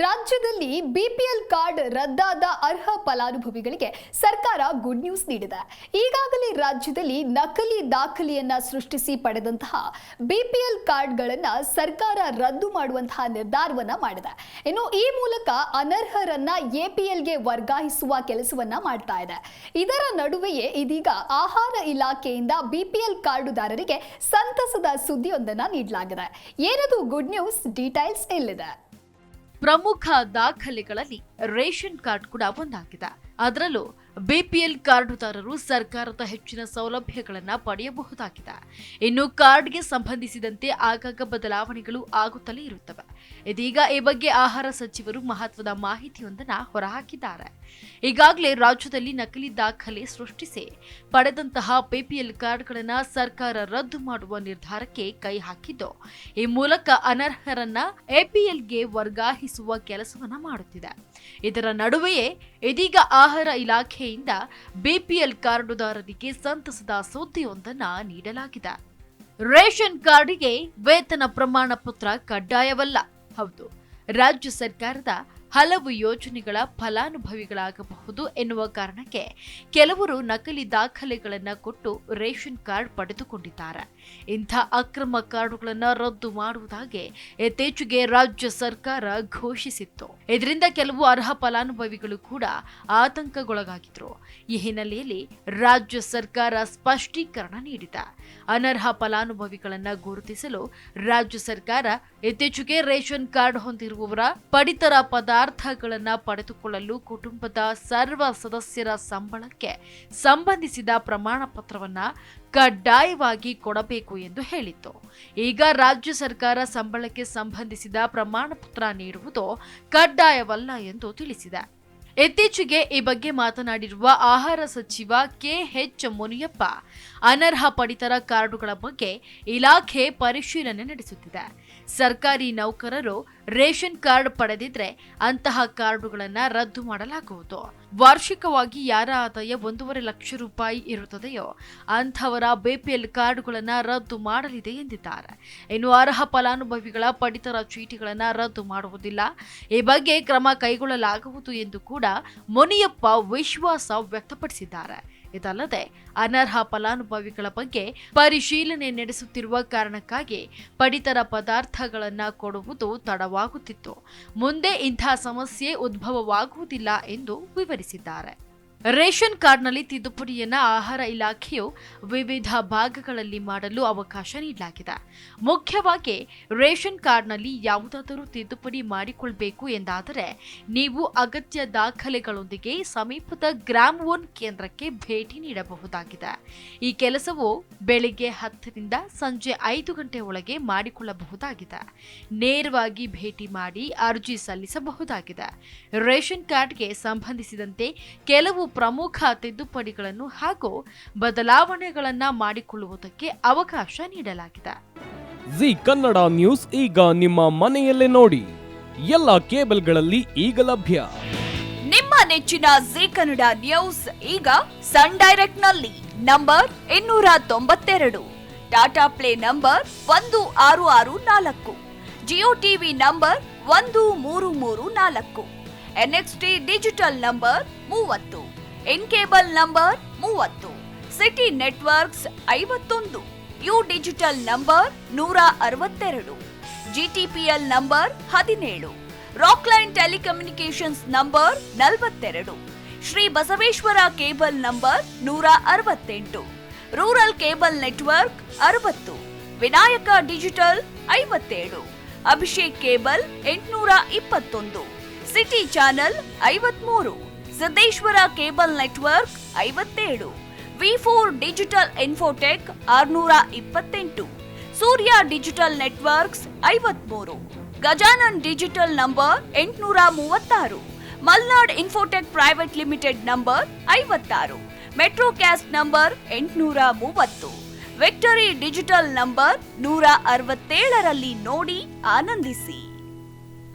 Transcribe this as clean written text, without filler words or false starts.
ರಾಜ್ಯದಲ್ಲಿ BPL card ರದ್ದಾದ ಅರ್ಹ ಫಲಾನುಭವಿಗಳಿಗೆ ಸರ್ಕಾರ ಗುಡ್ ನ್ಯೂಸ್ ನೀಡಿದೆ. ಈಗಾಗಲೇ ರಾಜ್ಯದಲ್ಲಿ ನಕಲಿ ದಾಖಲೆಯನ್ನ ಸೃಷ್ಟಿಸಿ ಪಡೆದಂತಹ ಬಿಪಿಎಲ್ ಕಾರ್ಡ್ಗಳನ್ನು ಸರ್ಕಾರ ರದ್ದು ಮಾಡುವಂತಹ ನಿರ್ಧಾರವನ್ನ ಮಾಡಿದೆ. ಇನ್ನು ಈ ಮೂಲಕ ಅನರ್ಹರನ್ನ ಎಪಿಎಲ್ಗೆ ವರ್ಗಾಯಿಸುವ ಕೆಲಸವನ್ನ ಮಾಡ್ತಾ ಇದೆ. ಇದರ ನಡುವೆಯೇ ಇದೀಗ ಆಹಾರ ಇಲಾಖೆಯಿಂದ ಬಿಪಿಎಲ್ ಕಾರ್ಡುದಾರರಿಗೆ ಸಂತಸದ ಸುದ್ದಿಯೊಂದನ್ನ ನೀಡಲಾಗಿದೆ. ಏನದು ಗುಡ್ ನ್ಯೂಸ್? ಡೀಟೇಲ್ಸ್ ಇಲ್ಲಿದೆ. ಪ್ರಮುಖ ದಾಖಲೆಗಳಲ್ಲಿ ರೇಷನ್ ಕಾರ್ಡ್ ಕೂಡ ಒಂದಾಗಿದೆ. ಅದರಲ್ಲೂ ಬಿಪಿಎಲ್ ಕಾರ್ಡುದಾರರು ಸರ್ಕಾರದ ಹೆಚ್ಚಿನ ಸೌಲಭ್ಯಗಳನ್ನು ಪಡೆಯಬಹುದಾಗಿದೆ. ಇನ್ನು ಕಾರ್ಡ್ಗೆ ಸಂಬಂಧಿಸಿದಂತೆ ಆಗಾಗ ಬದಲಾವಣೆಗಳು ಆಗುತ್ತಲೇ ಇರುತ್ತವೆ. ಇದೀಗ ಈ ಬಗ್ಗೆ ಆಹಾರ ಸಚಿವರು ಮಹತ್ವದ ಮಾಹಿತಿಯೊಂದನ್ನು ಹೊರಹಾಕಿದ್ದಾರೆ. ಈಗಾಗಲೇ ರಾಜ್ಯದಲ್ಲಿ ನಕಲಿ ದಾಖಲೆ ಸೃಷ್ಟಿಸಿ ಪಡೆದಂತಹ ಬಿಪಿಎಲ್ ಕಾರ್ಡ್ಗಳನ್ನು ಸರ್ಕಾರ ರದ್ದು ಮಾಡುವ ನಿರ್ಧಾರಕ್ಕೆ ಕೈ ಹಾಕಿದ್ದು, ಈ ಮೂಲಕ ಅನರ್ಹರನ್ನ ಎಪಿಎಲ್ಗೆ ವರ್ಗಾಯಿಸುವ ಕೆಲಸವನ್ನ ಮಾಡುತ್ತಿದೆ. ಇದರ ನಡುವೆಯೇ ಇದೀಗ ಆಹಾರ ಇಲಾಖೆಯಿಂದ ಬಿಪಿಎಲ್ ಕಾರ್ಡುದಾರರಿಗೆ ಸಂತಸದ ಸುದ್ದಿಯೊಂದನ್ನ ನೀಡಲಾಗಿದೆ. ರೇಷನ್ ಕಾರ್ಡಿಗೆ ವೇತನ ಪ್ರಮಾಣ ಪತ್ರ ಕಡ್ಡಾಯವಲ್ಲ. ಹೌದು, ರಾಜ್ಯ ಸರ್ಕಾರದ ಹಲವು ಯೋಜನೆಗಳ ಫಲಾನುಭವಿಗಳಾಗಬಹುದು ಎನ್ನುವ ಕಾರಣಕ್ಕೆ ಕೆಲವರು ನಕಲಿ ದಾಖಲೆಗಳನ್ನು ಕೊಟ್ಟು ರೇಷನ್ ಕಾರ್ಡ್ ಪಡೆದುಕೊಂಡಿದ್ದಾರೆ. ಇಂಥ ಅಕ್ರಮ ಕಾರ್ಡುಗಳನ್ನು ರದ್ದು ಮಾಡುವುದಾಗಿ ಇತ್ತೀಚೆಗೆ ರಾಜ್ಯ ಸರ್ಕಾರ ಘೋಷಿಸಿತ್ತು. ಇದರಿಂದ ಕೆಲವು ಅರ್ಹ ಫಲಾನುಭವಿಗಳು ಕೂಡ ಆತಂಕಗೊಳಗಾಗಿದ್ರು. ಈ ಹಿನ್ನೆಲೆಯಲ್ಲಿ ರಾಜ್ಯ ಸರ್ಕಾರ ಸ್ಪಷ್ಟೀಕರಣ ನೀಡಿದೆ. ಅನರ್ಹ ಫಲಾನುಭವಿಗಳನ್ನು ಗುರುತಿಸಲು ರಾಜ್ಯ ಸರ್ಕಾರ ಇತ್ತೀಚೆಗೆ ರೇಷನ್ ಕಾರ್ಡ್ ಹೊಂದಿರುವವರ ಪಡಿತರ ಪದಾರ್ಥಗಳನ್ನು ಪಡೆದುಕೊಳ್ಳಲು ಕುಟುಂಬದ ಸರ್ವ ಸದಸ್ಯರ ಸಂಬಳಕ್ಕೆ ಸಂಬಂಧಿಸಿದ ಪ್ರಮಾಣ ಪತ್ರವನ್ನ ಕಡ್ಡಾಯವಾಗಿ ಕೊಡಬೇಕು ಎಂದು ಹೇಳಿತ್ತು. ಈಗ ರಾಜ್ಯ ಸರ್ಕಾರ ಸಂಬಳಕ್ಕೆ ಸಂಬಂಧಿಸಿದ ಪ್ರಮಾಣ ಪತ್ರ ನೀಡುವುದು ಕಡ್ಡಾಯವಲ್ಲ ಎಂದು ತಿಳಿಸಿದೆ. ಇತ್ತೀಚೆಗೆ ಈ ಬಗ್ಗೆ ಮಾತನಾಡಿರುವ ಆಹಾರ ಸಚಿವ ಕೆ.ಎಚ್. ಮುನಿಯಪ್ಪ, ಅನರ್ಹ ಪಡಿತರ ಕಾರ್ಡುಗಳ ಬಗ್ಗೆ ಇಲಾಖೆ ಪರಿಶೀಲನೆ ನಡೆಸುತ್ತಿದೆ. ಸರ್ಕಾರಿ ನೌಕರರು ರೇಷನ್ ಕಾರ್ಡ್ ಪಡೆದಿದ್ರೆ ಅಂತಹ ಕಾರ್ಡುಗಳನ್ನು ರದ್ದು ಮಾಡಲಾಗುವುದು. ವಾರ್ಷಿಕವಾಗಿ ಯಾರ ಆದಾಯ 1.5 ಲಕ್ಷ ರೂಪಾಯಿ ಇರುತ್ತದೆಯೋ ಅಂಥವರ ಬಿಪಿಎಲ್ ಕಾರ್ಡುಗಳನ್ನು ರದ್ದು ಮಾಡಲಿದೆ ಎಂದಿದ್ದಾರೆ. ಇನ್ನು ಅರ್ಹ ಫಲಾನುಭವಿಗಳ ಪಡಿತರ ಚೀಟಿಗಳನ್ನು ರದ್ದು ಮಾಡುವುದಿಲ್ಲ. ಈ ಬಗ್ಗೆ ಕ್ರಮ ಕೈಗೊಳ್ಳಲಾಗುವುದು ಎಂದು ಕೂಡ ಮುನಿಯಪ್ಪ ವಿಶ್ವಾಸ ವ್ಯಕ್ತಪಡಿಸಿದ್ದಾರೆ. ಇದಲ್ಲದೆ ಅನರ್ಹ ಫಲಾನುಭವಿಗಳ ಬಗ್ಗೆ ಪರಿಶೀಲನೆ ನಡೆಸುತ್ತಿರುವ ಕಾರಣಕ್ಕಾಗಿ ಪಡಿತರ ಪದಾರ್ಥಗಳನ್ನು ಕೊಡುವುದು ತಡವಾಗುತ್ತಿತ್ತು. ಮುಂದೆ ಇಂಥ ಸಮಸ್ಯೆ ಉದ್ಭವವಾಗುವುದಿಲ್ಲ ಎಂದು ವಿವರಿಸಿದ್ದಾರೆ. ರೇಷನ್ ಕಾರ್ಡ್ನಲ್ಲಿ ತಿದ್ದುಪಡಿಯನ್ನ ಆಹಾರ ಇಲಾಖೆಯು ವಿವಿಧ ಭಾಗಗಳಲ್ಲಿ ಮಾಡಲು ಅವಕಾಶ ನೀಡಲಾಗಿದೆ. ಮುಖ್ಯವಾಗಿ ರೇಷನ್ ಕಾರ್ಡ್ನಲ್ಲಿ ಯಾವುದಾದರೂ ತಿದ್ದುಪಡಿ ಮಾಡಿಕೊಳ್ಳಬೇಕು ಎಂದಾದರೆ ನೀವು ಅಗತ್ಯ ದಾಖಲೆಗಳೊಂದಿಗೆ ಸಮೀಪದ ಗ್ರಾಮ್ 1 ಕೇಂದ್ರಕ್ಕೆ ಭೇಟಿ ನೀಡಬಹುದಾಗಿದೆ. ಈ ಕೆಲಸವು ಬೆಳಿಗ್ಗೆ 10 ರಿಂದ ಸಂಜೆ 5 ಗಂಟೆ ಒಳಗೆ ಮಾಡಿಕೊಳ್ಳಬಹುದಾಗಿದೆ. ನೇರವಾಗಿ ಭೇಟಿ ಮಾಡಿ ಅರ್ಜಿ ಸಲ್ಲಿಸಬಹುದಾಗಿದೆ. ರೇಷನ್ ಕಾರ್ಡ್ಗೆ ಸಂಬಂಧಿಸಿದಂತೆ ಕೆಲವು ಪ್ರಮುಖ ತಿದ್ದುಪಡಿಗಳನ್ನು ಹಾಗೂ ಬದಲಾವಣೆಗಳನ್ನು ಮಾಡಿಕೊಳ್ಳುವುದಕ್ಕೆ ಅವಕಾಶ ನೀಡಲಾಗಿದೆ. ಜಿ ಕನ್ನಡ ನ್ಯೂಸ್ ಈಗ ನಿಮ್ಮ ಮನೆಯಲ್ಲೇ ನೋಡಿ. ಎಲ್ಲ ಕೇಬಲ್ಗಳಲ್ಲಿ ಈಗ ಲಭ್ಯ. ನಿಮ್ಮ ನೆಚ್ಚಿನ ಜಿ ಕನ್ನಡ ನ್ಯೂಸ್ ಈಗ ಸನ್ ಡೈರೆಕ್ಟ್ ನಲ್ಲಿ number 292, Tata play number 1664, Jio TV number 1334, NXT digital number 30, in cable number 30, city networks 51, U digital number 162, GTPL number 17, Rockline telecommunications number 42, Shri Basaveshwara cable number 168, rural cable network 60, Vinayaka digital 57, Abhishek cable 821, city channel 53, Siddeshwara cable network 57, ವಿ4 digital infotech 628, Surya digital networks 53, Gajanan digital number 836, Malnad infotech private limited number 56, Metrocast number 830, victory digital number 167ರಲ್ಲಿ ನೋಡಿ ಆನಂದಿಸಿ.